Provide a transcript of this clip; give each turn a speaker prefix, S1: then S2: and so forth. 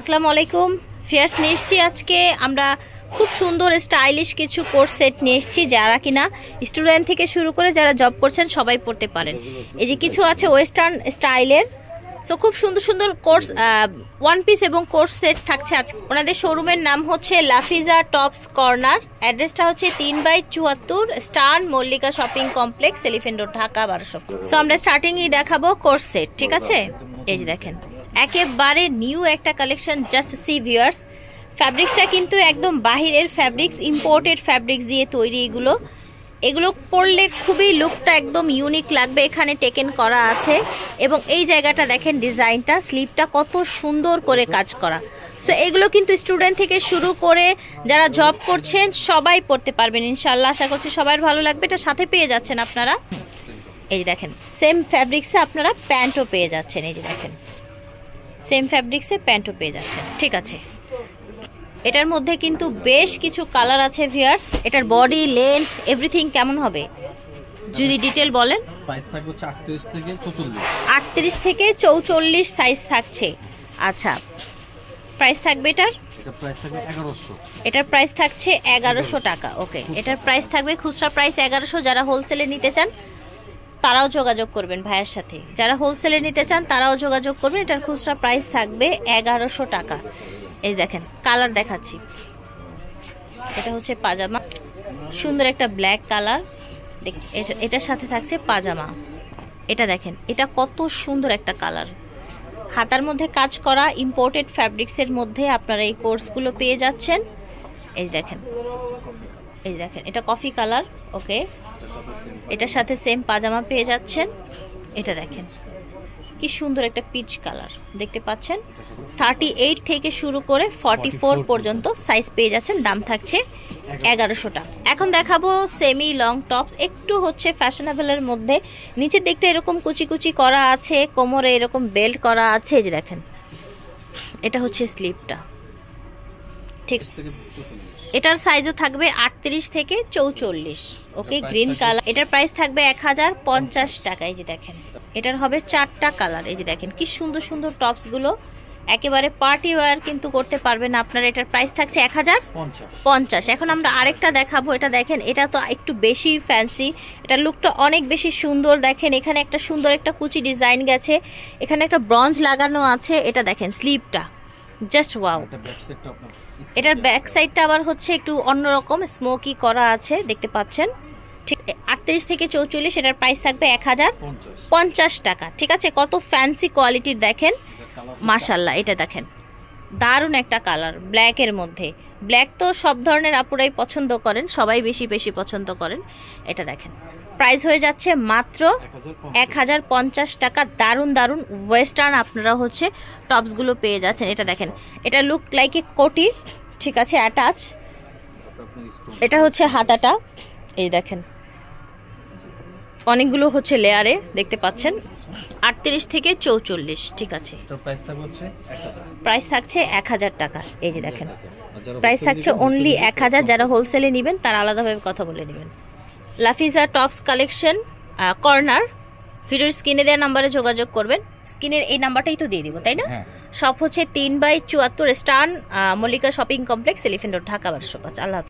S1: আসসালামু আলাইকুম ফিয়ার্স, নিয়ে এসেছি আজকে আমরা খুব সুন্দর স্টাইলিশ কিছু কোর্স সেট নিয়ে এসেছি, যারা কিনা স্টুডেন্ট থেকে শুরু করে যারা জব করছেন সবাই পড়তে পারেন। এই যে কিছু আছে ওয়েস্টার্ন স্টাইলের, সো খুব সুন্দর সুন্দর কোর্স ওয়ান পিস এবং কোর্স সেট থাকছে আজকে। ওনাদের শোরুমের নাম হচ্ছে লাফিজা টপস কর্নার, অ্যাড্রেসটা হচ্ছে 3/74 স্টান Mallika shopping complex, elephant road, Dhaka 1200। So আমরা স্টার্টিংই দেখাবো কোর্স সেট, ঠিক আছে? এই যে দেখেন একেবারে নিউ একটা কালেকশন, জাস্ট সি ভিউয়ার্স। ফ্যাব্রিক্সটা কিন্তু একদম বাহিরের ফ্যাব্রিক্স, ইম্পোর্টেড ফ্যাব্রিক্স দিয়ে তৈরি। এগুলো পরলে খুবই লুকটা একদম ইউনিক লাগবে, এখানে টেকেন করা আছে। এবং এই জায়গাটা দেখেন, ডিজাইনটা, স্লিভটা কত সুন্দর করে কাজ করা। সো এগুলো কিন্তু স্টুডেন্ট থেকে শুরু করে যারা জব করছেন সবাই পড়তে পারবেন ইনশাল্লাহ। আশা করছি সবার ভালো লাগবে। এটা সাথে পেয়ে যাচ্ছেন আপনারা, এই যে দেখেন সেম ফ্যাব্রিক্সে আপনারা প্যান্টও পেয়ে যাচ্ছেন। এই যে দেখেন সেম ফ্যাব্রিক্সে প্যান্টও পেয়ে যাচ্ছেন, ঠিক আছে? এটার মধ্যে কিন্তু বেশ কিছু কালার আছে ভিউয়ার্স। এটার বডি লেন্থ এভরিথিং কেমন হবে যদি ডিটেল বলেন?
S2: সাইজ থাকবে 38 থেকে 44।
S1: 38 থেকে 44 সাইজ থাকছে। আচ্ছা, প্রাইস থাকবে এটার?
S2: এটা প্রাইস থাকবে 1100।
S1: এটার প্রাইস থাকছে 1100 টাকা। ওকে, এটার প্রাইস থাকবে খুচরা প্রাইস 1100। যারা হোলসেলে নিতে চান তারাও যোগাযোগ করবেন ভাইয়ের সাথে। যারা হোলসেলে নিতে চান তারাও যোগাযোগ করবেন। এটার খুচরা প্রাইস থাকবে 1100 টাকা। এই দেখেন কালার দেখাচ্ছি, এটা হচ্ছে পাজামা, সুন্দর একটা ব্ল্যাক কালার। এটার সাথে থাকছে পাজামা। এটা দেখেন, এটা কত সুন্দর একটা কালার, হাতার মধ্যে কাজ করা ইম্পোর্টেড ফ্যাব্রিক্সের মধ্যে আপনারা এই কোর্সগুলো পেয়ে যাচ্ছেন। এই দেখেন, এই দেখেন এটা কফি কালার। ওকে, এটার সাথে সেম পাজামা পেয়ে যাচ্ছেন। এটা দেখেন কি সুন্দর একটা পিচ কালার দেখতে পাচ্ছেন। 38 থেকে শুরু করে 44 পর্যন্ত সাইজ পেয়ে যাচ্ছেন। দাম থাকছে 1100 টাকা। এখন দেখাবো সেমি লং টপস, একটু হচ্ছে ফ্যাশনেবলের মধ্যে। নিচের দিকটা এরকম কুচি কুচি করা আছে, কোমরে এরকম বেল্ট করা আছে। এই যে দেখেন এটা হচ্ছে স্লিভটা, ঠিক। এটার সাইজও থাকবে 38 থেকে 44। ওকে, গ্রিন কালার। এটার প্রাইস থাকবে 1050 টাকা। এই যে দেখেন এটার হবে 4টা কালার। এই যে দেখেন কি সুন্দর সুন্দর টপস গুলো, একেবারে পার্টি ওয়্যার কিন্তু করতে পারবেন আপনারা। এটার প্রাইস থাকছে 1050। এখন আমরা আরেকটা দেখাবো। এটা দেখেন, এটা তো একটু বেশি ফ্যান্সি, এটার লুকটা অনেক বেশি সুন্দর। দেখেন এখানে একটা সুন্দর একটা কুচি ডিজাইন গেছে, এখানে একটা ব্রঞ্জ লাগানো আছে। এটা দেখেন স্লিভটা জাস্ট ওয়াও। এটার ব্যাক সাইডটা আবার হচ্ছে একটু অন্যরকম স্মোকি করা আছে, দেখতে পাচ্ছেন, ঠিক। 38 থেকে 44। এটার প্রাইস থাকবে 1050 টাকা, ঠিক আছে? কত ফ্যান্সি কোয়ালিটির দেখেন, মাশাল্লাহ। এটা দেখেন দারুণ একটা কালার ব্ল্যাকের মধ্যে। ব্ল্যাক তো সব ধরনের আপুরাই পছন্দ করেন, সবাই বেশি বেশি পছন্দ করেন। এটা দেখেন প্রাইস হয়ে যাচ্ছে মাত্র 1050 টাকা। দারুণ দারুণ ওয়েস্টার্ন আপনারা হচ্ছে টপসগুলো পেয়ে যাচ্ছেন। এটা দেখেন, এটা লুক লাইক এ কোটি, ঠিক আছে, অ্যাটাচ। এটা হচ্ছে হাতাটা, এই দেখেন অনেকগুলো হচ্ছে লেয়ারে দেখতে পাচ্ছেন। 38 থেকে 44, ঠিক আছে। প্রাইস থাকছে 1000 টাকা। এই যে দেখেন প্রাইস থাকছে অনলি 1000। যারা হোলসেলে নেবেন তারা আলাদাভাবে কথা বলে নেবেন। লাফিজা টপস কালেকশন কর্নার, ভিডিওর স্ক্রিনে দেওয়া নাম্বারে যোগাযোগ করবেন। স্ক্রিনের এই নাম্বারটাই তো দিয়ে দিব, তাই না? সব হচ্ছে 3/74 স্টান Mallika shopping complex, elephant road, Dhaka 1205। আল্লাহ।